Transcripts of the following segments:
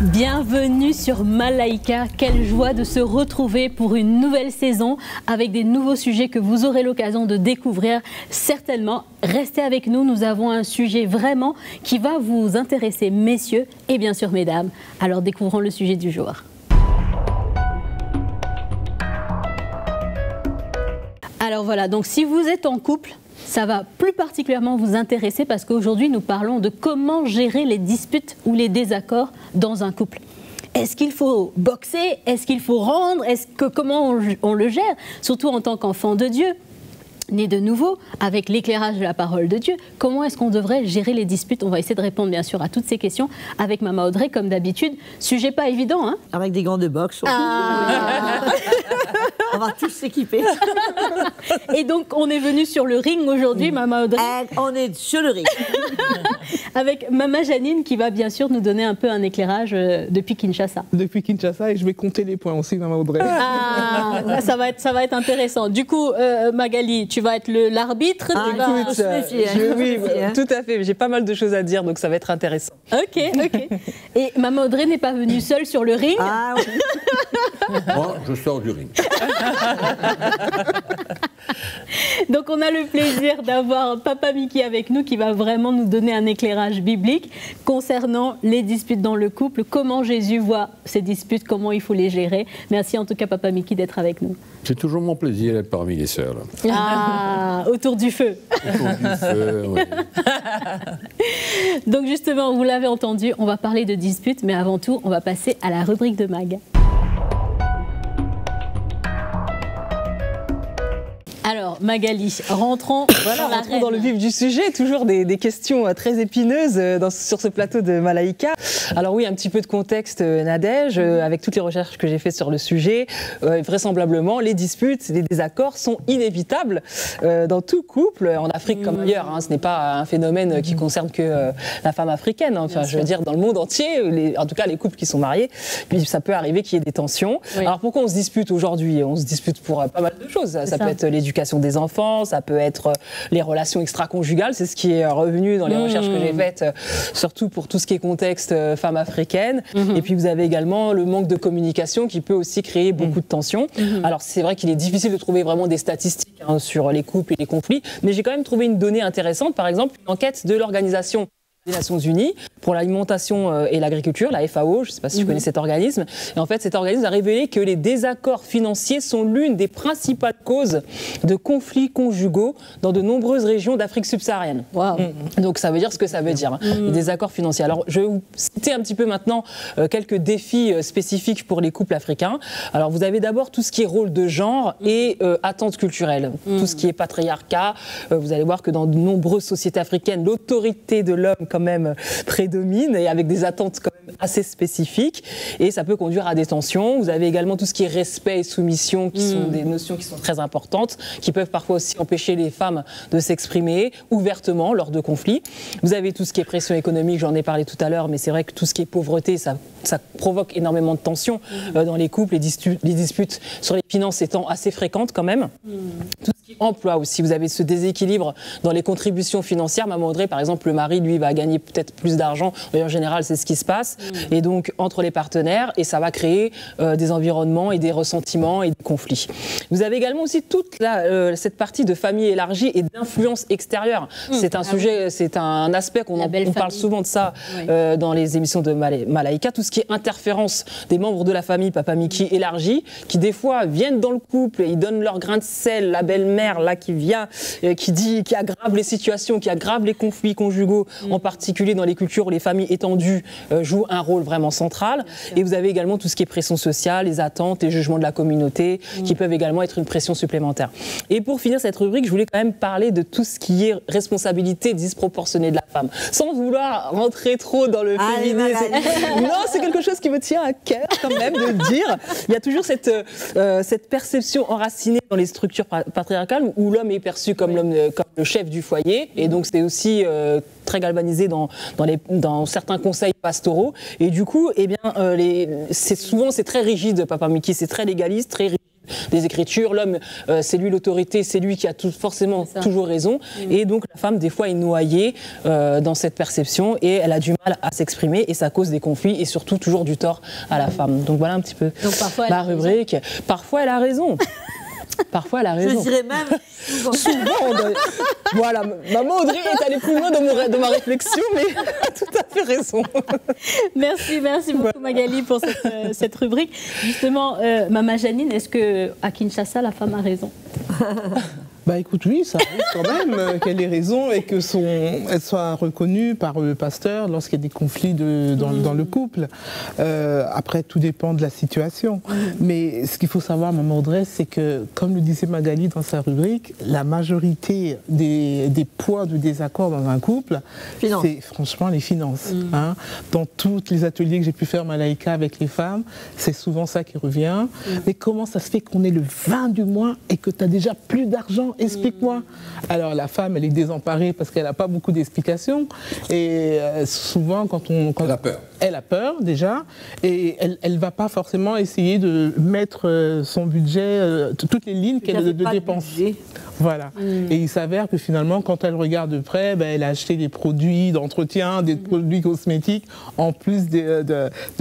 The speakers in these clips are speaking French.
Bienvenue sur Malaika, quelle joie de se retrouver pour une nouvelle saison avec des nouveaux sujets que vous aurez l'occasion de découvrir certainement. Restez avec nous, nous avons un sujet vraiment qui va vous intéresser, messieurs et bien sûr mesdames. Alors découvrons le sujet du jour. Alors voilà, donc si vous êtes en couple, ça va plus particulièrement vous intéresser parce qu'aujourd'hui nous parlons de comment gérer les disputes ou les désaccords dans un couple. Est-ce qu'il faut boxer? Est-ce qu'il faut rendre? Comment on le gère? Surtout en tant qu'enfant de Dieu, né de nouveau, avec l'éclairage de la parole de Dieu. Comment est-ce qu'on devrait gérer les disputes? On va essayer de répondre bien sûr à toutes ces questions avec Maman Audrey comme d'habitude. Sujet pas évident, hein? Avec des gants de boxe. On va tous s'équiper. Et donc on est venu sur le ring aujourd'hui, Maman Audrey. On est sur le ring. Avec Maman Janine qui va bien sûr nous donner un peu un éclairage depuis Kinshasa. Depuis Kinshasa, et je vais compter les points aussi, Maman Audrey. Ah, ça va être intéressant. Du coup, Magali, tu vas être l'arbitre. Oui, tout à fait. J'ai pas mal de choses à dire, donc ça va être intéressant. Ok. Et Maman Audrey n'est pas venue seule sur le ring. Ah oui. Moi, je sors du ring. Donc on a le plaisir d'avoir Papa Mickey avec nous qui va vraiment nous donner un éclairage biblique concernant les disputes dans le couple, comment Jésus voit ces disputes, comment il faut les gérer. Merci en tout cas Papa Mickey d'être avec nous. C'est toujours mon plaisir d'être parmi les sœurs. Ah, autour du feu. Autour du feu, oui. Donc justement, vous l'avez entendu, on va parler de disputes, mais avant tout, on va passer à la rubrique de Mag. Alors, Magali, rentrons dans le vif du sujet, toujours des questions très épineuses sur ce plateau de Malaika. Alors oui, un petit peu de contexte, Nadège, avec toutes les recherches que j'ai faites sur le sujet, vraisemblablement, les disputes, les désaccords sont inévitables dans tout couple, en Afrique comme ailleurs. Hein, ce n'est pas un phénomène qui concerne que la femme africaine. Hein, enfin, je veux dire, dans le monde entier, en tout cas les couples qui sont mariés, puis ça peut arriver qu'il y ait des tensions. Oui. Alors pourquoi on se dispute aujourd'hui? On se dispute pour pas mal de choses. Ça peut être l'éducation des enfants, ça peut être les relations extra-conjugales, c'est ce qui est revenu dans les recherches que j'ai faites, surtout pour tout ce qui est contexte femme africaine. Et puis vous avez également le manque de communication qui peut aussi créer beaucoup de tensions. Alors c'est vrai qu'il est difficile de trouver vraiment des statistiques sur les couples et les conflits, mais j'ai quand même trouvé une donnée intéressante, par exemple une enquête de l'Organisation des Nations Unies pour l'alimentation et l'agriculture, la FAO, je ne sais pas si tu connais cet organisme. Et en fait, cet organisme a révélé que les désaccords financiers sont l'une des principales causes de conflits conjugaux dans de nombreuses régions d'Afrique subsaharienne. Wow. Donc ça veut dire ce que ça veut dire, hein, les désaccords financiers. Alors je vais vous citer un petit peu maintenant quelques défis spécifiques pour les couples africains. Alors vous avez d'abord tout ce qui est rôle de genre et attentes culturelles. Tout ce qui est patriarcat, vous allez voir que dans de nombreuses sociétés africaines, l'autorité de l'homme quand même prédomine et avec des attentes quand même assez spécifiques et ça peut conduire à des tensions. Vous avez également tout ce qui est respect et soumission qui sont des notions qui sont très importantes, qui peuvent parfois aussi empêcher les femmes de s'exprimer ouvertement lors de conflits. Vous avez tout ce qui est pression économique, j'en ai parlé tout à l'heure, mais c'est vrai que tout ce qui est pauvreté, ça provoque énormément de tensions dans les couples, les disputes sur les finances étant assez fréquentes quand même. Tout ce qui est emploi aussi, vous avez ce déséquilibre dans les contributions financières. Maman Audrey, par exemple, le mari, lui, va gagner peut-être plus d'argent. En général, c'est ce qui se passe. Et donc, entre les partenaires, et ça va créer des environnements et des ressentiments et des conflits. Vous avez également aussi toute cette partie de famille élargie et d'influence extérieure. C'est un sujet, c'est un aspect on parle souvent de ça dans les émissions de Malaika. Tout ce qui est interférence des membres de la famille, Papa Mickey élargie, qui des fois viennent dans le couple, ils donnent leur grain de sel, la belle-mère là qui vient, qui aggrave les situations, qui aggrave les conflits conjugaux, en particulier dans les cultures où les familles étendues jouent un rôle vraiment central. Et vous avez également tout ce qui est pression sociale, les attentes, les jugements de la communauté, qui peuvent également être une pression supplémentaire. Et pour finir cette rubrique, je voulais quand même parler de tout ce qui est responsabilité disproportionnée de la femme, sans vouloir rentrer trop dans le féminisme. Non, c'est quelque chose qui me tient à cœur quand même de dire. Il y a toujours cette perception enracinée dans les structures patriarcales où l'homme est perçu comme le chef du foyer, et donc c'est aussi très galvanisé dans certains conseils pastoraux. Et du coup, eh bien, c'est très rigide, Papa Mickey, c'est très légaliste, très rigide. des Écritures, l'homme, c'est lui l'autorité, c'est lui qui a forcément toujours raison. Et donc la femme, des fois, est noyée dans cette perception et elle a du mal à s'exprimer et ça cause des conflits et surtout toujours du tort à la femme. Donc voilà un petit peu la rubrique. Parfois, elle a raison. Parfois, elle a raison. Je dirais même souvent. Voilà, maman Audrey est allée plus loin de ma réflexion, mais elle a tout à fait raison. Merci beaucoup Magali pour cette rubrique. Justement, Maman Janine, est-ce qu'à Kinshasa, la femme a raison? Bah écoute, oui, ça arrive quand même qu'elle ait raison et que elle soit reconnue par le pasteur lorsqu'il y a des conflits dans le couple. Après, tout dépend de la situation. Mais ce qu'il faut savoir, Maman Audrey, c'est que, comme le disait Magali dans sa rubrique, la majorité des points de désaccord dans un couple, c'est franchement les finances. Hein. Dans tous les ateliers que j'ai pu faire Malaïka avec les femmes, c'est souvent ça qui revient. Mais comment ça se fait qu'on est le 20 du mois et que tu as déjà plus d'argent? Explique-moi. Alors la femme, elle est désemparée parce qu'elle n'a pas beaucoup d'explications. Et souvent, elle a peur. Elle a peur déjà. Et elle ne va pas forcément essayer de mettre son budget, toutes les lignes qu'elle a de dépenses. Voilà. Et il s'avère que finalement, quand elle regarde de près, elle a acheté des produits d'entretien, des produits cosmétiques, en plus de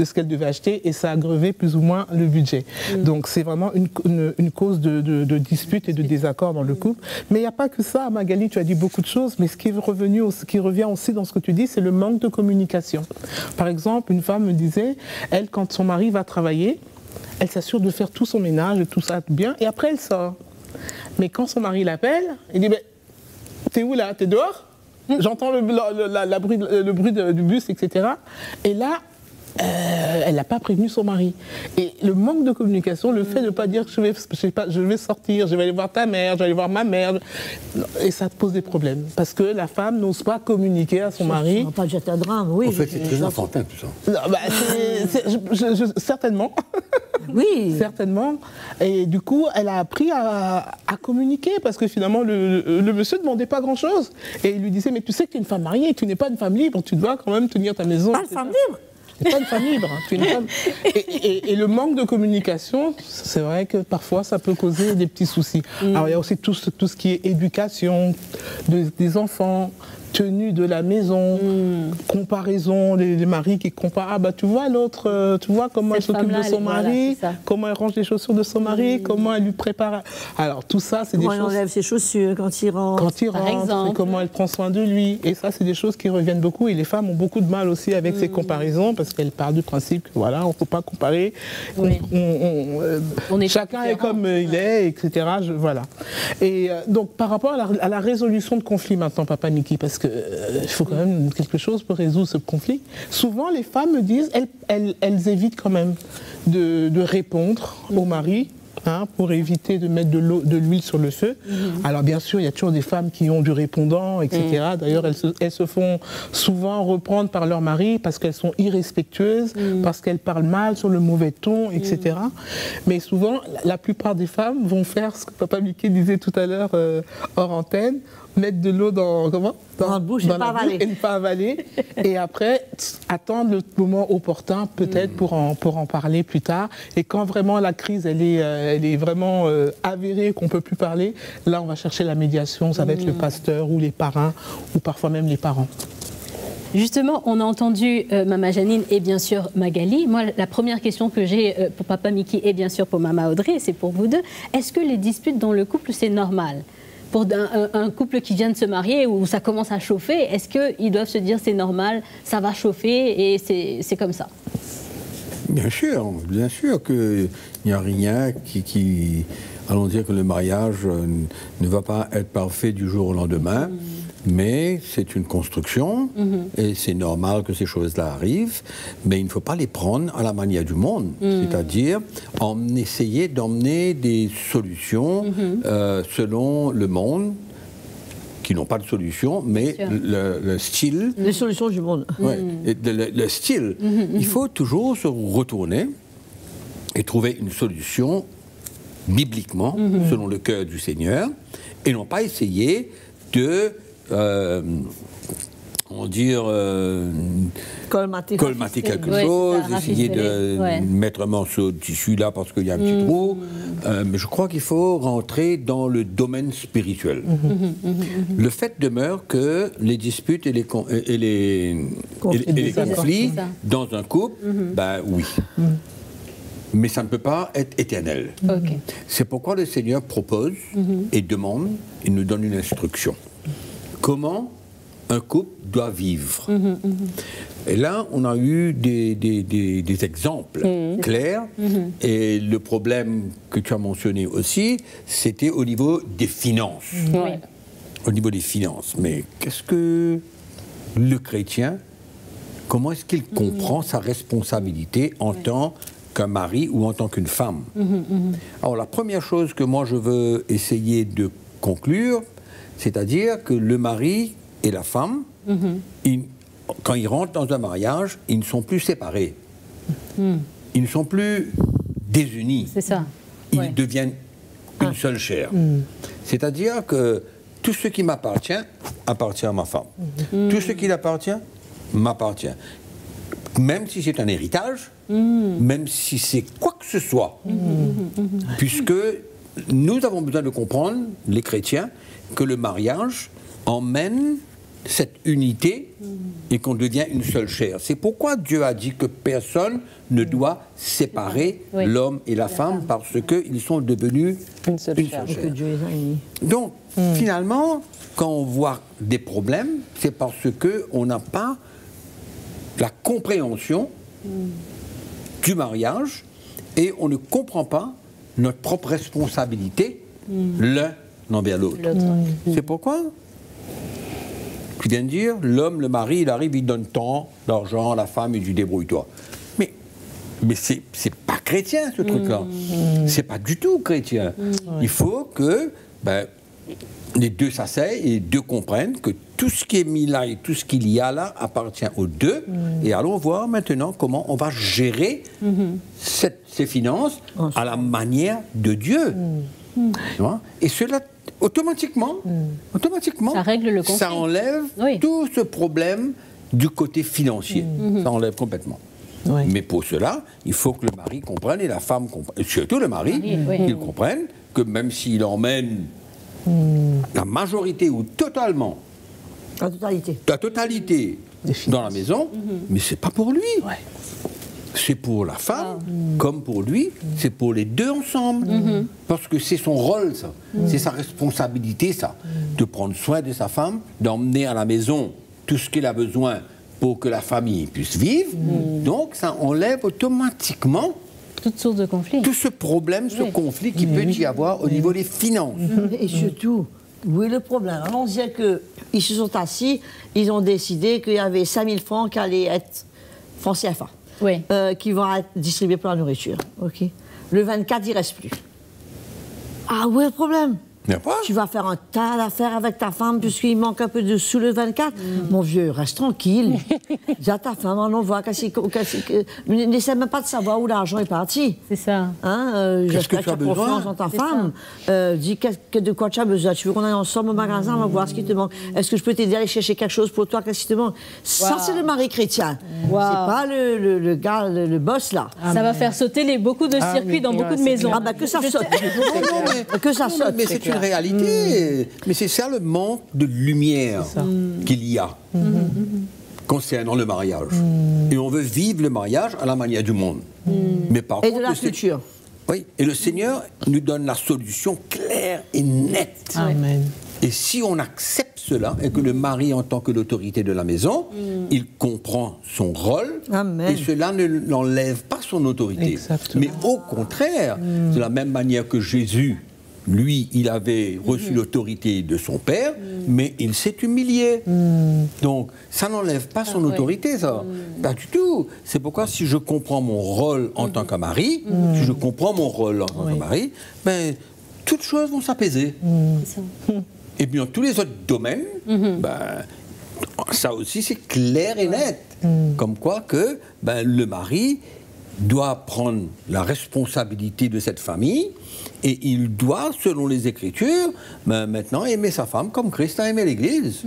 ce qu'elle devait acheter. Et ça a grevé plus ou moins le budget. Donc c'est vraiment une cause de dispute et de désaccord dans le couple. Mais il n'y a pas que ça, Magali, tu as dit beaucoup de choses, mais ce qui revient aussi dans ce que tu dis, c'est le manque de communication. Par exemple, une femme me disait, elle, quand son mari va travailler, elle s'assure de faire tout son ménage, tout ça bien, et après elle sort. Mais quand son mari l'appelle, il dit, t'es où là? T'es dehors? J'entends le bruit du bus, etc. Et là, elle n'a pas prévenu son mari. Et le manque de communication, le fait de ne pas dire que je vais sortir, je vais aller voir ta mère, je vais aller voir ma mère, et ça te pose des problèmes. Parce que la femme n'ose pas communiquer à son mari. Ça va pas jeter un drame, oui. En fait, c'est très enfantin tout ça. Non, certainement. Oui. Certainement. Et du coup, elle a appris à communiquer parce que finalement, le monsieur ne demandait pas grand-chose. Et il lui disait, mais tu sais que tu es une femme mariée, tu n'es pas une femme libre, tu dois quand même tenir ta maison. Pas une femme libre. Tu n'es pas une femme libre. Tu es une femme... et le manque de communication, c'est vrai que parfois, ça peut causer des petits soucis. Alors, il y a aussi tout ce qui est éducation des enfants, tenue de la maison, comparaison, les maris qui comparent, ah bah tu vois l'autre, tu vois comment elle s'occupe de son mari, comment elle range les chaussures de son mari, comment elle lui prépare. Alors tout ça, c'est des choses... Comment elle enlève ses chaussures quand il rentre. Par exemple. Et comment elle prend soin de lui. Et ça, c'est des choses qui reviennent beaucoup. Et les femmes ont beaucoup de mal aussi avec ces comparaisons parce qu'elles partent du principe que voilà, on ne peut pas comparer. Oui. Chacun est comme il est, etc. Voilà. Et donc par rapport à la résolution de conflits maintenant, Papa Miki, parce que il faut quand même quelque chose pour résoudre ce conflit. Souvent, les femmes me disent, elles évitent quand même de répondre au mari, hein, pour éviter de mettre de l'huile sur le feu. Alors bien sûr, il y a toujours des femmes qui ont du répondant, etc. D'ailleurs, elles se font souvent reprendre par leur mari parce qu'elles sont irrespectueuses, parce qu'elles parlent mal sur le mauvais ton, etc. Mais souvent, la plupart des femmes vont faire ce que Papa Mickey disait tout à l'heure hors antenne, mettre de l'eau dans la bouche et ne pas avaler. Et après, attendre le moment opportun, peut-être, pour en parler plus tard. Et quand vraiment la crise, elle est vraiment avérée, qu'on ne peut plus parler, là, on va chercher la médiation. Ça va être le pasteur ou les parrains, ou parfois même les parents. Justement, on a entendu Maman Janine et bien sûr Magali. Moi, la première question que j'ai pour Papa Mickey et bien sûr pour Maman Audrey, c'est pour vous deux. Est-ce que les disputes dans le couple, c'est normal ? Pour un couple qui vient de se marier où ça commence à chauffer, est-ce qu'ils doivent se dire c'est normal, ça va chauffer et c'est comme ça? Bien sûr qu'il n'y a rien qui allons dire que le mariage ne va pas être parfait du jour au lendemain, mais c'est une construction et c'est normal que ces choses-là arrivent, mais il ne faut pas les prendre à la manière du monde, c'est-à-dire essayer d'emmener des solutions selon le monde, qui n'ont pas de solution, mais le style... Les solutions du monde. Ouais, le style. Il faut toujours se retourner et trouver une solution bibliquement, selon le cœur du Seigneur, et non pas essayer de on dire, Colmater quelque Ouais, chose, c'est ça, essayer de rafistoler, ouais. mettre un morceau de tissu là parce qu'il y a un petit trou. Mais je crois qu'il faut rentrer dans le domaine spirituel. Le fait demeure que les disputes et les conflits C'est ça. dans un couple, ben oui. Mais ça ne peut pas être éternel. Ok. C'est pourquoi le Seigneur propose et demande, il nous donne une instruction. Comment un couple doit vivre. Et là, on a eu des exemples clairs. Et le problème que tu as mentionné aussi, c'était au niveau des finances. Ouais. Au niveau des finances. Mais qu'est-ce que le chrétien, comment est-ce qu'il comprend sa responsabilité en tant qu'un mari ou en tant qu'une femme? Alors, la première chose que moi je veux essayer de conclure, c'est-à-dire que le mari et la femme, quand ils rentrent dans un mariage, ils ne sont plus séparés. Ils ne sont plus désunis. C'est ça. Ils Ouais. deviennent une seule chair. C'est-à-dire que tout ce qui m'appartient appartient à ma femme. Tout ce qui l'appartient m'appartient. Même si c'est un héritage, même si c'est quoi que ce soit. Puisque nous avons besoin de comprendre, les chrétiens, que le mariage emmène cette unité et qu'on devient une seule chair. C'est pourquoi Dieu a dit que personne ne doit séparer Oui. l'homme et la femme parce qu'ils sont devenus Une seule chair. Que Dieu les a unis. Donc, finalement, quand on voit des problèmes, c'est parce qu'on n'a pas la compréhension du mariage et on ne comprend pas notre propre responsabilité l'un envers l'autre. C'est pourquoi tu viens de dire, l'homme, le mari, il arrive, il donne tant d'argent à la femme, il dit débrouille-toi. Mais c'est pas chrétien ce truc-là. C'est pas du tout chrétien. Il faut que les deux s'asseyent et les deux comprennent que tout ce qui est mis là et tout ce qu'il y a là appartient aux deux. Et allons voir maintenant comment on va gérer ces finances à la manière de Dieu. Tu vois? Et cela, automatiquement, Ça règle le conflit. ça enlève Oui. tout ce problème du côté financier. Ça enlève complètement. Ouais. Mais pour cela, il faut que le mari comprenne et la femme comprenne, et surtout le mari, Oui. qu'il comprenne que même s'il emmène la majorité ou totalement, La totalité. la totalité dans la maison, mais c'est pas pour lui. C'est pour la femme, comme pour lui, c'est pour les deux ensemble. Parce que c'est son rôle, ça. C'est sa responsabilité, ça. De prendre soin de sa femme, d'emmener à la maison tout ce qu'il a besoin pour que la famille puisse vivre. Donc, ça enlève automatiquement Toute source de conflit. tout ce problème, ce Oui. conflit qui peut y avoir au niveau des finances. Et surtout, où est le problème? Alors, on disait qu'ils se sont assis, ils ont décidé qu'il y avait 5 000 francs qui allaient être francs CFA, Oui. qui vont être distribués pour la nourriture. Ok. Le 24, il ne reste plus. Ah, où est le problème? Il n'y a pas. Tu vas faire un tas d'affaires avec ta femme puisqu'il manque un peu de sous le 24. Mon vieux, reste tranquille. Dis à ta femme, on voit n'essaie même pas de savoir où l'argent est parti. C'est ça. Hein, Qu'est-ce que j'espère tu as tu as confiance besoin? en ta C'est femme. Dis de quoi tu as besoin. Tu veux qu'on aille ensemble au magasin, on va voir ce qui te manque. Est-ce que je peux t'aider à aller chercher quelque chose pour toi? Qu'est-ce qui te manque? Ça, c'est le mari chrétien. C'est pas le gars, le boss, là. Ça va faire sauter beaucoup de circuits dans beaucoup de maisons. Ah, bah que ça saute. Que ça Non, saute. mais c'est une réalité. Mais c'est ça le manque de lumière qu'il y a concernant le mariage. Et on veut vivre le mariage à la manière du monde. Mais par Et contre, de la culture. Oui, et le Seigneur nous donne la solution claire et nette. Amen. Et si on accepte cela, et que le mari, en tant que l'autorité de la maison, il comprend son rôle, Amen. et cela ne l'enlève pas son autorité. Exactement. Mais au contraire, de la même manière que Jésus, lui, il avait reçu l'autorité de son Père, mais il s'est humilié. Donc, ça n'enlève pas son autorité, ça. Pas du tout. C'est pourquoi, si je comprends mon rôle en tant que mari, si je comprends mon rôle en tant que mari, ben, toutes choses vont s'apaiser. C'est ça. Et puis dans tous les autres domaines, ben, ça aussi c'est clair et net. Comme quoi que le mari doit prendre la responsabilité de cette famille et il doit, selon les Écritures, maintenant aimer sa femme comme Christ a aimé l'Église.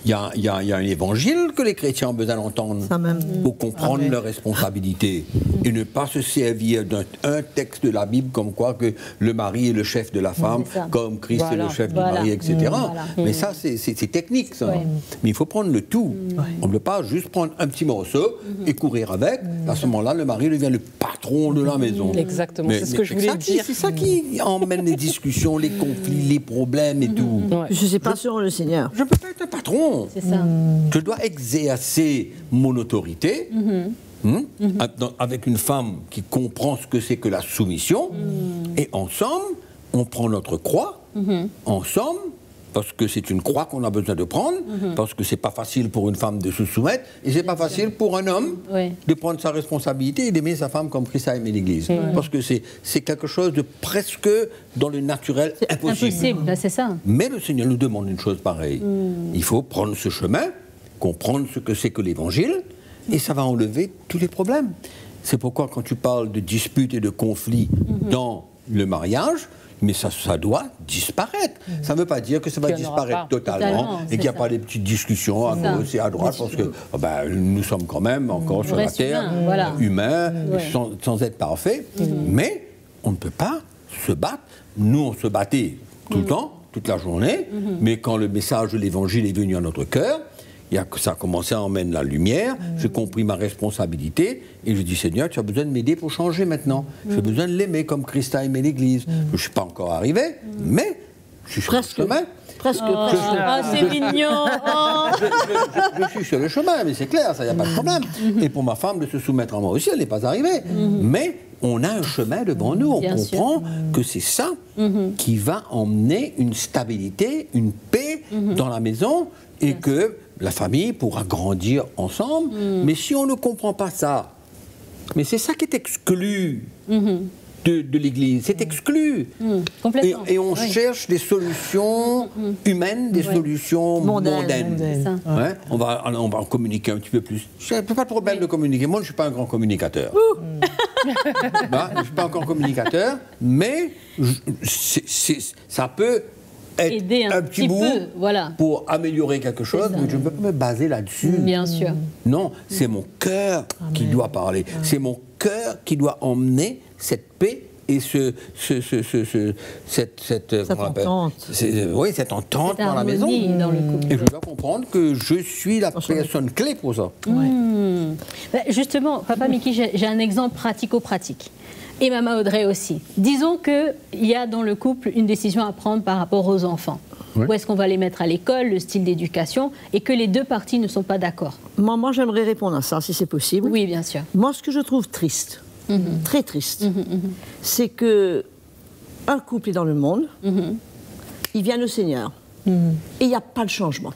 Il Il y a un évangile que les chrétiens ont besoin d'entendre pour comprendre leurs responsabilités et ne pas se servir d'un texte de la Bible comme quoi que le mari est le chef de la femme, comme Christ est le chef du mari, etc. Mais ça, c'est technique, ça. Mais il faut prendre le tout. On ne peut pas juste prendre un petit morceau et courir avec. À ce moment-là, le mari devient le patron de la maison. Exactement, c'est ce que je voulais dire. C'est ça qui emmène les discussions, les conflits, les problèmes et tout. Je ne sais pas sur le Seigneur. Je ne peux pas être un patron. C'est ça. Je dois exercer mon autorité avec une femme qui comprend ce que c'est que la soumission. Et ensemble, on prend notre croix, ensemble, parce que c'est une croix qu'on a besoin de prendre, parce que c'est pas facile pour une femme de se soumettre, et c'est pas facile pour un homme de prendre sa responsabilité et d'aimer sa femme comme Christ a aimé l'Église. Parce que c'est quelque chose de presque dans le naturel impossible. Impossible, c'est ça. Mais le Seigneur nous demande une chose pareille. Il faut prendre ce chemin, comprendre ce que c'est que l'Évangile, et ça va enlever tous les problèmes. C'est pourquoi quand tu parles de disputes et de conflits dans le mariage, mais ça doit disparaître. Ça ne veut pas dire que ça va disparaître totalement et qu'il n'y a pas des petites discussions à gauche et à droite, parce que nous sommes quand même encore sur la terre, humains, sans être parfaits. Mais on ne peut pas se battre. Nous, on se battait tout le temps, toute la journée, mais quand le message de l'Évangile est venu à notre cœur, ça a commencé à emmener la lumière, j'ai compris ma responsabilité et je dis Seigneur, tu as besoin de m'aider pour changer maintenant. J'ai besoin de l'aimer comme Christ a aimé l'Église. Je ne suis pas encore arrivé, mais je suis sur le chemin. Presque. C'est mignon. Je suis sur le chemin, mais c'est clair, ça, il n'y a pas de problème. Et pour ma femme de se soumettre à moi aussi, elle n'est pas arrivée. Mais on a un chemin devant nous, on comprend que c'est ça qui va emmener une stabilité, une paix dans la maison et que la famille pourra grandir ensemble. Mais si on ne comprend pas ça, mais c'est ça qui est exclu de l'Église, c'est exclu. Complètement. Et on cherche des solutions humaines, des solutions mondaines. Ouais, on va en communiquer un petit peu plus. Je n'ai pas de problème de communiquer. Moi, je ne suis pas un grand communicateur. Je ne suis pas encore communicateur, mais ça peut aider un petit bout pour améliorer quelque chose, mais je ne peux pas me baser là-dessus. Bien sûr. Non, c'est mon cœur qui doit parler. C'est mon cœur qui doit emmener cette paix et cette entente. Cette entente dans la maison. Dans le couple. Et je dois comprendre que je suis la personne clé pour ça. Justement, Papa Mickey, j'ai un exemple pratico-pratique. Et Maman Audrey aussi. Disons qu'il y a dans le couple une décision à prendre par rapport aux enfants. Où est-ce qu'on va les mettre à l'école, le style d'éducation, et que les deux parties ne sont pas d'accord. Moi, j'aimerais répondre à ça, si c'est possible. Oui, bien sûr. Moi, ce que je trouve triste, très triste, c'est que un couple est dans le monde, il vient au Seigneur, et il n'y a pas de changement.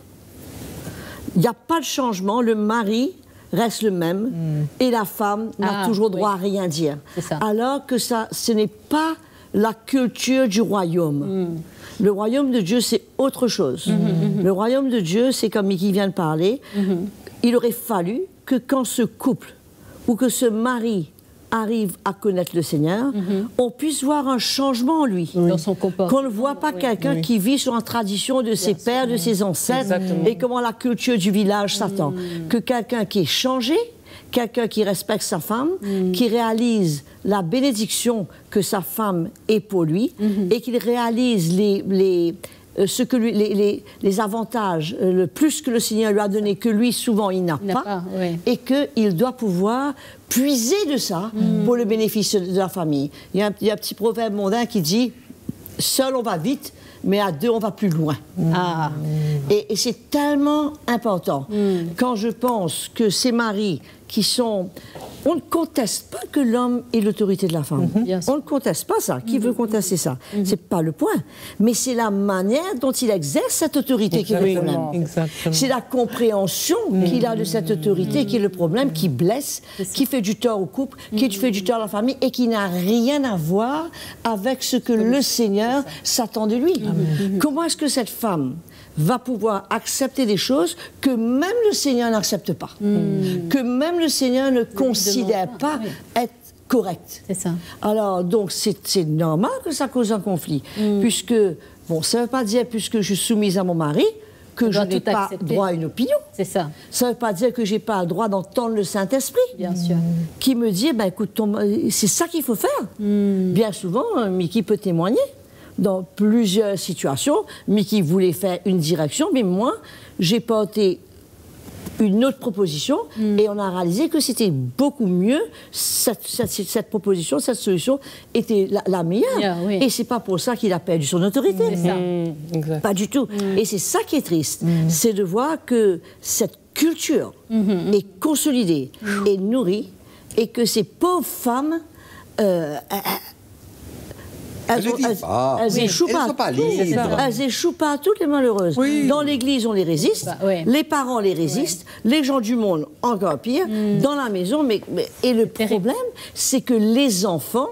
Il n'y a pas de changement, le mari reste le même et la femme n'a toujours droit à rien dire. Alors que ce n'est pas la culture du royaume. Le royaume de Dieu, c'est autre chose. Le royaume de Dieu, c'est comme Mickey vient de parler, il aurait fallu que quand ce couple ou que ce mari arrive à connaître le Seigneur, on puisse voir un changement en lui. Dans son comportement. Qu'on ne voit pas quelqu'un qui vit sur une tradition de ses pères, de ses ancêtres, et comment la culture du village s'attend. Que quelqu'un qui est changé, quelqu'un qui respecte sa femme, qui réalise la bénédiction que sa femme est pour lui, et qu'il réalise les avantages, le plus que le Seigneur lui a donné, que lui, souvent, il n'a pas, et qu'il doit pouvoir puiser de ça pour le bénéfice de la famille. Il y a un petit proverbe mondain qui dit « Seul, on va vite, mais à deux, on va plus loin. » Et c'est tellement important. Quand je pense que ces maris qui sont... On ne conteste pas que l'homme ait l'autorité de la femme. On ne conteste pas ça. Qui veut contester ça? C'est pas le point. Mais c'est la manière dont il exerce cette autorité qui est le problème. C'est la compréhension qu'il a de cette autorité qui est le problème, qui blesse, qui fait du tort au couple, qui fait du tort à la famille et qui n'a rien à voir avec ce que le Seigneur s'attend de lui. Comment est-ce que cette femme va pouvoir accepter des choses que même le Seigneur n'accepte pas, que même le Seigneur ne considère pas être correct. C'est ça. Alors, donc, c'est normal que ça cause un conflit, puisque, bon, ça ne veut pas dire, puisque je suis soumise à mon mari, que On je doit n'ai tout pas accepter. droit à une opinion. C'est ça. Ça ne veut pas dire que je n'ai pas le droit d'entendre le Saint-Esprit. Bien sûr. Qui me dit, ben, écoute, c'est ça qu'il faut faire. Bien souvent, Mickey peut témoigner dans plusieurs situations. Mickey voulait faire une direction, mais moi, j'ai porté une autre proposition et on a réalisé que c'était beaucoup mieux, cette proposition, cette solution était la meilleure. Yeah, oui. Et c'est pas pour ça qu'il a perdu son autorité. C'est ça. Exact. Pas du tout. Et c'est ça qui est triste, c'est de voir que cette culture est consolidée et nourrie et que ces pauvres femmes, elles échouent Elles sont pas partout. libres. Elles échouent partout, les malheureuses. Oui. Dans l'église, on les résiste. Bah, ouais. Les parents les résistent. Les gens du monde, encore pire. Dans la maison, et le problème, c'est que les enfants,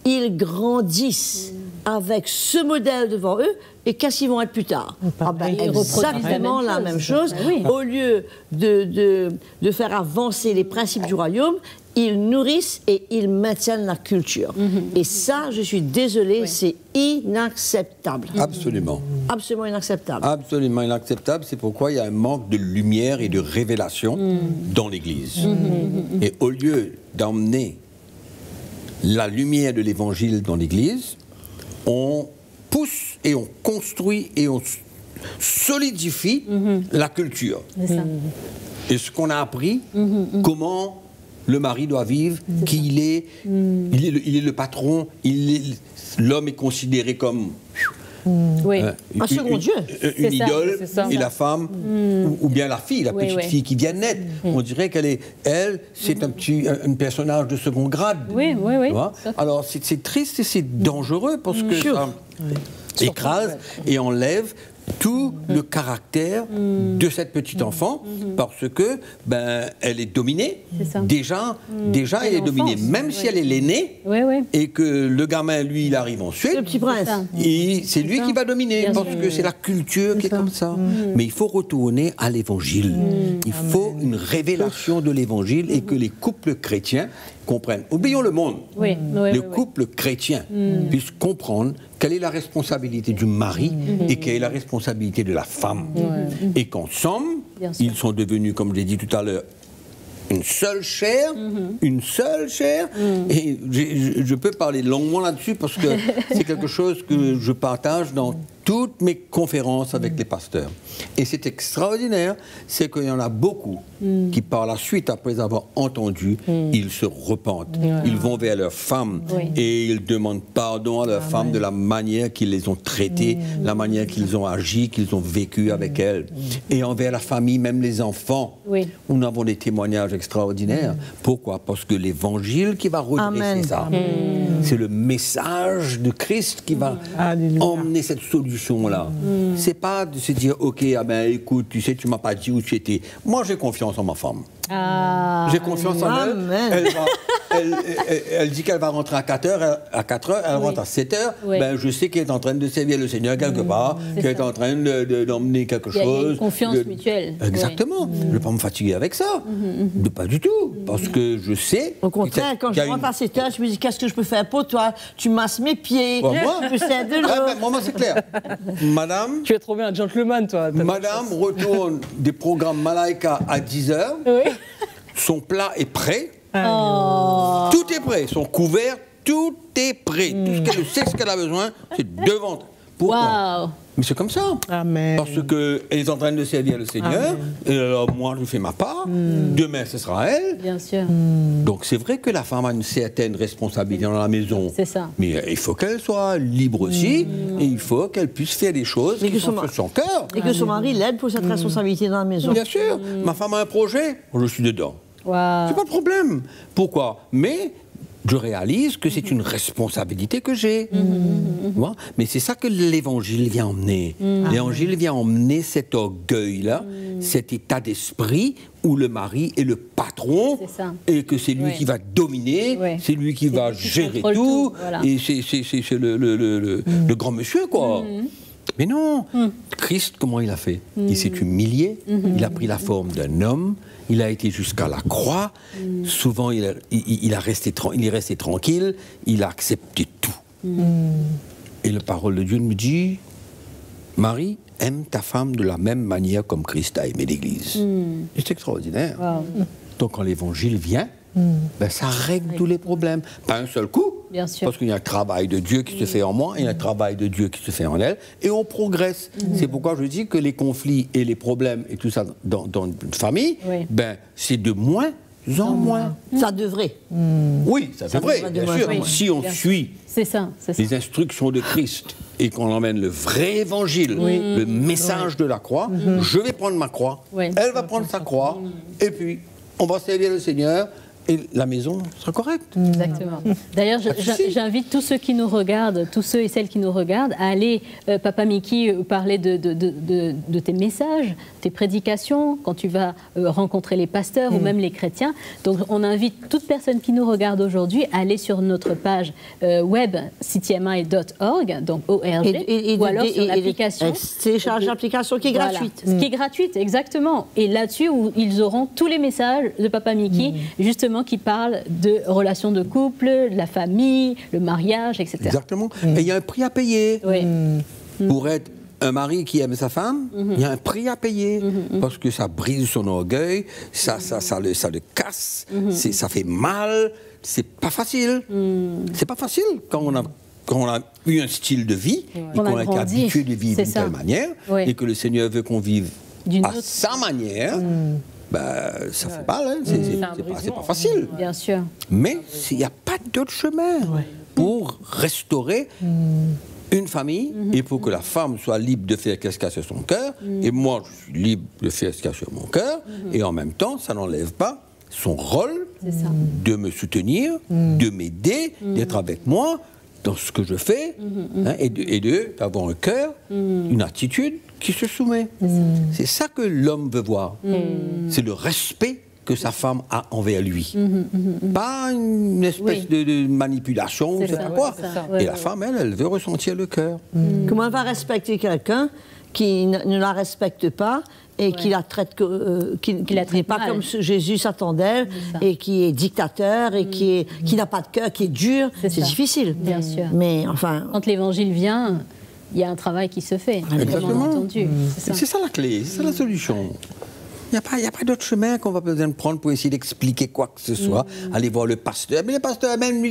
ils grandissent avec ce modèle devant eux. Et qu'est-ce qu'ils vont être plus tard? Ils reproduisent Exactement la même chose. Bah oui. Au lieu de faire avancer les principes du royaume, ils nourrissent et ils maintiennent la culture. Et ça, je suis désolée, c'est inacceptable. Absolument. Absolument inacceptable. Absolument inacceptable. C'est pourquoi il y a un manque de lumière et de révélation dans l'Église. Et au lieu d'emmener la lumière de l'Évangile dans l'Église, on pousse et on construit et on solidifie la culture. C'est ça. Et ce qu'on a appris, comment le mari doit vivre, qui il est le patron, l'homme est considéré comme Oui. Un second Dieu. une C'est ça, idole, c'est ça. et la femme, ou bien la fille, la Oui, petite oui. fille qui vient de naître. On dirait qu'elle c'est un personnage de second grade. Oui, oui, oui. Tu vois. Tout à fait. Alors c'est triste et c'est dangereux parce que ça écrase et enlève tout le caractère de cette petite enfant parce que elle est dominée. C'est ça. Déjà Dès elle est dominée, l'enfance, même si elle est l'aînée Oui, oui. et que le gamin lui il arrive ensuite. Le petit prince. ça. Et c'est lui qui va dominer, Bien parce sûr. que c'est la culture qui est comme ça. Mais il faut retourner à l'Évangile. Il faut une révélation de l'Évangile et que les couples chrétiens comprennent. Oublions le monde. Oui, oui, Le oui, oui. couple chrétien puisse comprendre quelle est la responsabilité du mari et quelle est la responsabilité de la femme. Et qu'ensemble, Bien sûr. ils sont devenus, comme je l'ai dit tout à l'heure, une seule chair, et je peux parler longuement là-dessus parce que c'est quelque chose que je partage dans toutes mes conférences avec les pasteurs. Et c'est extraordinaire, c'est qu'il y en a beaucoup qui par la suite, après avoir entendu, ils se repentent. Ils vont vers leurs femmes Oui. et ils demandent pardon à leurs femmes de la manière qu'ils les ont traitées, la manière qu'ils ont agi, qu'ils ont vécu avec elles. Et envers la famille, même les enfants. Oui. Nous avons des témoignages extraordinaires. Pourquoi? Parce que l'Évangile qui va redresser Amen. ça. C'est le message de Christ qui va Alléluia. emmener cette solution-là. C'est pas de se dire, ok, écoute, tu sais, tu m'as pas dit où tu étais. Moi, j'ai confiance en ma femme. Ah. J'ai confiance en elle. Amen. Elle dit qu'elle va rentrer à 4 heures, elle rentre à 7 heures. Oui. Je sais qu'elle est en train de servir le Seigneur quelque part, C'est qu'elle est ça. en train d'emmener quelque Il y a chose. une confiance mutuelle. Exactement. Je ne vais pas me fatiguer avec ça. Pas du tout. Parce que je sais. Au contraire, quand je rentre à 7 heures, je me dis qu'est-ce que je peux faire pour toi? Tu masses mes pieds, Moi je peux faire de l'eau. moi, c'est clair. Madame, Tu es trop bien un gentleman, toi. Madame retourne des programmes Malaika à 10h. Oui. Son plat est prêt. Oh. Tout est prêt. Son couvert, tout est prêt. Tout ce qu'elle sait, ce qu'elle a besoin, c'est devant. Pourquoi? Waouh. Mais c'est comme ça. Amen. Parce qu'elle est en train de servir le Seigneur. Et alors, moi, je fais ma part. Demain, ce sera elle. Bien sûr. Donc, c'est vrai que la femme a une certaine responsabilité dans la maison. C'est ça. Mais il faut qu'elle soit libre aussi. Et il faut qu'elle puisse faire des choses Mais qui que sont son sur son cœur. Et que son mari l'aide pour cette responsabilité dans la maison. Bien sûr. Ma femme a un projet. Je suis dedans. Waouh. C'est pas de problème. Pourquoi? Mais je réalise que c'est une responsabilité que j'ai. Tu vois. Mais c'est ça que l'Évangile vient emmener. L'Évangile vient emmener cet orgueil-là, cet état d'esprit où le mari est le patron C'est ça. et que c'est lui Ouais. qui va dominer, Ouais. c'est lui qui C'est va lui qui gérer contrôle tout, tout, voilà. et c'est le grand monsieur, quoi. Mais non, Christ, comment il a fait? Il s'est humilié, il a pris la forme d'un homme, il a été jusqu'à la croix, souvent il est resté tranquille, il a accepté tout. Et la parole de Dieu me dit, Marie, aime ta femme de la même manière comme Christ a aimé l'Église. C'est extraordinaire. Wow. Donc quand l'Évangile vient, ben, ça règle tous les problèmes. Pas un seul coup, Bien sûr. parce qu'il y a un travail de Dieu qui se fait en moi, et il y a un travail de Dieu qui se fait en elle, et on progresse. C'est pourquoi je dis que les conflits et les problèmes et tout ça dans une famille, Oui. ben, c'est de moins en moins. Ça devrait. Oui, ça devrait, devrait de bien moins sûr. en moins. Si on Bien sûr. suit C'est ça, c'est ça. les instructions de Christ et qu'on emmène le vrai évangile, le message de la croix, je vais prendre ma croix, Oui. elle va prendre sa croix, et puis on va servir le Seigneur et la maison sera correcte. Exactement. D'ailleurs, j'invite tous ceux qui nous regardent, tous ceux et celles qui nous regardent, à aller, Papa Mickey, parler de tes messages, tes prédications, quand tu vas rencontrer les pasteurs ou même les chrétiens. Donc, on invite toute personne qui nous regarde aujourd'hui à aller sur notre page web ctmi.org, donc ORG, ou alors sur l'application. Télécharge l'application qui est Voilà. gratuite. Ce qui est gratuite, exactement. Et là-dessus, où ils auront tous les messages de Papa Mickey, justement, qui parlent de relations de couple, de la famille, le mariage, etc. Exactement. Et il y a un prix à payer. Oui. Pour être un mari qui aime sa femme, il y a un prix à payer. Parce que ça brise son orgueil, ça le casse, ça fait mal, c'est pas facile. C'est pas facile quand on a eu un style de vie et qu'on a été grandi. habitué de vivre d'une C'est ça. telle manière Oui. et que le Seigneur veut qu'on vive D'une à autre- sa manière, ben, ça fait mal, hein. C'est pas facile. Bien sûr. Mais il n'y a pas d'autre chemin pour restaurer une famille et pour que la femme soit libre de faire ce qu'il y a sur son cœur. Et moi, je suis libre de faire ce qu'il y a sur mon cœur. Et en même temps, ça n'enlève pas son rôle C'est ça. de me soutenir, de m'aider, d'être avec moi dans ce que je fais hein, et d'avoir un cœur, une attitude qui se soumet. C'est ça que l'homme veut voir. C'est le respect que sa femme a envers lui. Pas une espèce de manipulation, C'est je sais ça, pas ouais, quoi. c'est ça. Ouais, Et la ouais. femme, elle veut ressentir le cœur. Comment elle va respecter quelqu'un qui ne la respecte pas et qui la traite, qui la n'est traite pas mal. comme Jésus s'attendait ça. et qui est dictateur et qui n'a pas de cœur, qui est dur. C'est C'est ça. difficile. Bien sûr. Mais enfin, Quand l'évangile vient, il y a un travail qui se fait. Bien Exactement. entendu. C'est ça. C'est ça la clé, c'est ça la solution. Il n'y a pas d'autre chemin qu'on va besoin de prendre pour essayer d'expliquer quoi que ce soit. Aller voir le pasteur. Mais les pasteurs, même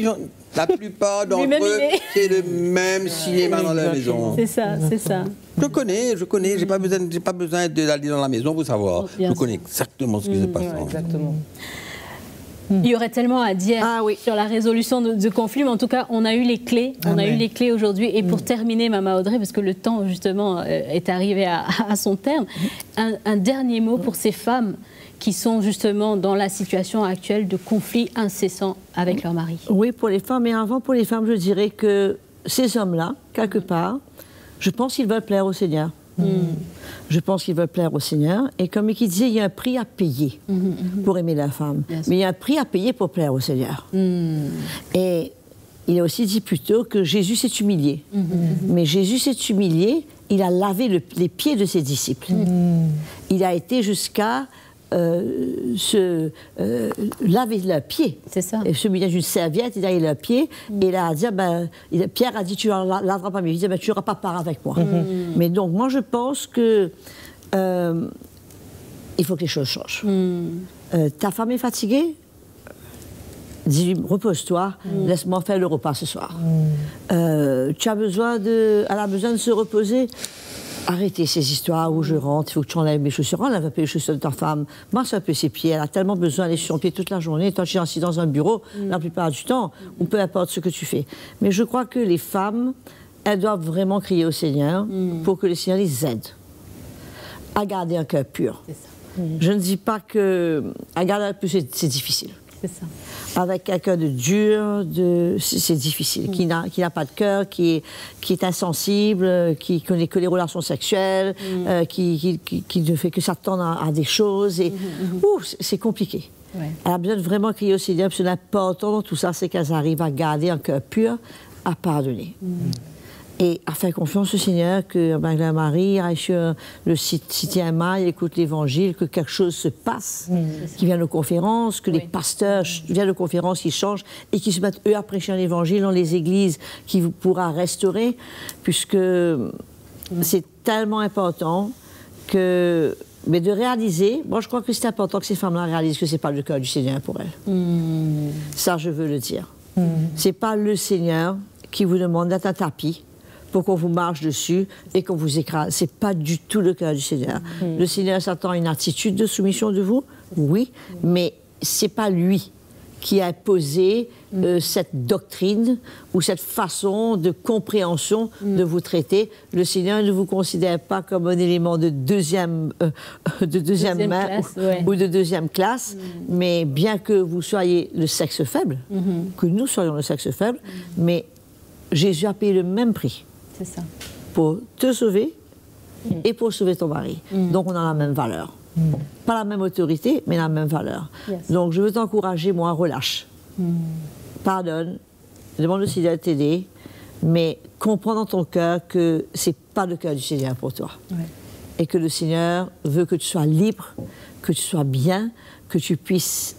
la plupart d'entre Lui-même, eux, il est- c'est le même cinéma dans leur maison. C'est ça, c'est ça. Je connais, j'ai pas besoin d'aller dans la maison pour savoir. Bien Je sûr. connais exactement ce qui se passe. Exactement. Il y aurait tellement à dire Ah oui. sur la résolution de conflits, mais en tout cas, on a eu les clés. On a eu les clés aujourd'hui. Et pour terminer, Mama Audrey, parce que le temps, justement, est arrivé à son terme, un dernier mot pour ces femmes qui sont justement dans la situation actuelle de conflits incessants avec leur mari. oui, pour les femmes. Mais avant, pour les femmes, je dirais que ces hommes-là, quelque part, je pense qu'ils veulent plaire au Seigneur. Je pense qu'ils veulent plaire au Seigneur. Et comme il disait, il y a un prix à payer pour aimer la femme. Bien sûr. Mais il y a un prix à payer pour plaire au Seigneur. Et il a aussi dit plutôt que Jésus s'est humilié. Mais Jésus s'est humilié, il a lavé les pieds de ses disciples. Il a été jusqu'à laver leurs pieds. C'est ça. Et se mit dans une serviette, il a lavé leurs pieds, et il a dit, Pierre a dit, tu ne laveras pas mes pieds, tu n'auras pas part avec moi. Mais donc, moi, je pense que il faut que les choses changent. Ta femme est fatiguée? Dis-lui, repose-toi, laisse-moi faire le repas ce soir. Elle a besoin de se reposer. Arrêtez ces histoires où je rentre, il faut que tu enlèves mes chaussures. Enlève un peu les chaussures de ta femme, masse un peu ses pieds. Elle a tellement besoin d'aller sur son pied toute la journée. Toi, tu es assis dans un bureau, la plupart du temps, ou peu importe ce que tu fais. Mais je crois que les femmes, elles doivent vraiment crier au Seigneur pour que le Seigneur les aide à garder un cœur pur. C'est ça. Je ne dis pas que à garder un peu, c'est difficile. C'est ça. Avec quelqu'un de dur, c'est difficile, qui n'a pas de cœur, qui est insensible, qui connaît que les relations sexuelles, qui ne fait que s'attendre à des choses. Et, c'est compliqué. Ouais. Elle a besoin de vraiment crier au Seigneur, parce que l'important dans tout ça, c'est qu'elles arrivent à garder un cœur pur, à pardonner. Et à faire confiance au Seigneur, que Marie aille sur le site CTMI, écoute l'Évangile, que quelque chose se passe, qu'ils viennent aux conférences, que les pasteurs viennent aux conférences, qu'ils changent, et qu'ils se mettent eux à prêcher l'Évangile dans les églises qui pourra restaurer, puisque c'est tellement important que... Mais de réaliser, moi je crois que c'est important que ces femmes-là réalisent que ce n'est pas le cœur du Seigneur pour elles. Ça, je veux le dire. Ce n'est pas le Seigneur qui vous demande d'être un tapis pour qu'on vous marche dessus et qu'on vous écrase. Ce n'est pas du tout le cœur du Seigneur. Le Seigneur s'attend à une attitude de soumission de vous, oui, mais ce n'est pas lui qui a posé cette doctrine ou cette façon de compréhension de vous traiter. Le Seigneur ne vous considère pas comme un élément de deuxième main classe, ou de deuxième classe, mais bien que vous soyez le sexe faible, que nous soyons le sexe faible, mais Jésus a payé le même prix. C'est ça. Pour te sauver et pour sauver ton mari. Donc on a la même valeur. Pas la même autorité, mais la même valeur. Yes. Donc je veux t'encourager, moi, relâche. Pardonne, demande au Seigneur de t'aider, mais comprends dans ton cœur que c'est pas le cœur du Seigneur pour toi. Ouais. Et que le Seigneur veut que tu sois libre, que tu sois bien, que tu puisses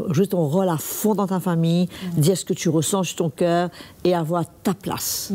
jouer ton rôle à fond dans ta famille, dire ce que tu ressens sur ton cœur et avoir ta place.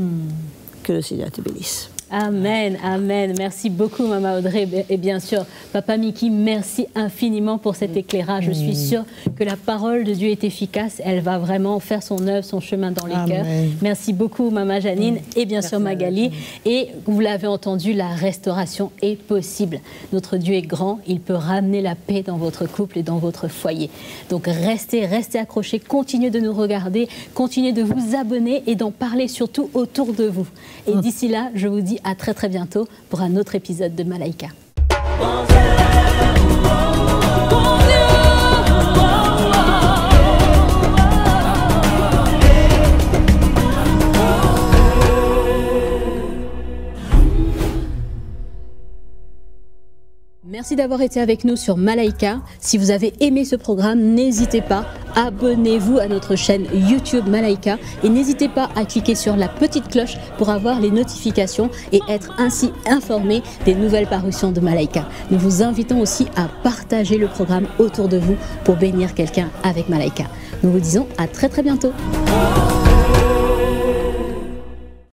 Que le Seigneur te bénisse. Amen, amen. Merci beaucoup, Maman Audrey. Et bien sûr, Papa Mickey, merci infiniment pour cet éclairage. Je suis sûre que la parole de Dieu est efficace. Elle va vraiment faire son œuvre, son chemin dans les cœurs. Merci beaucoup, Maman Janine et bien sûr Magali. Et vous l'avez entendu, la restauration est possible. Notre Dieu est grand. Il peut ramener la paix dans votre couple et dans votre foyer. Donc restez accrochés. Continuez de nous regarder. Continuez de vous abonner et d'en parler surtout autour de vous. Et d'ici là, je vous dis à très très bientôt pour un autre épisode de Malaika. Merci d'avoir été avec nous sur Malaika. Si vous avez aimé ce programme, n'hésitez pas, abonnez-vous à notre chaîne YouTube Malaika et n'hésitez pas à cliquer sur la petite cloche pour avoir les notifications et être ainsi informé des nouvelles parutions de Malaika. Nous vous invitons aussi à partager le programme autour de vous pour bénir quelqu'un avec Malaika. Nous vous disons à très très bientôt.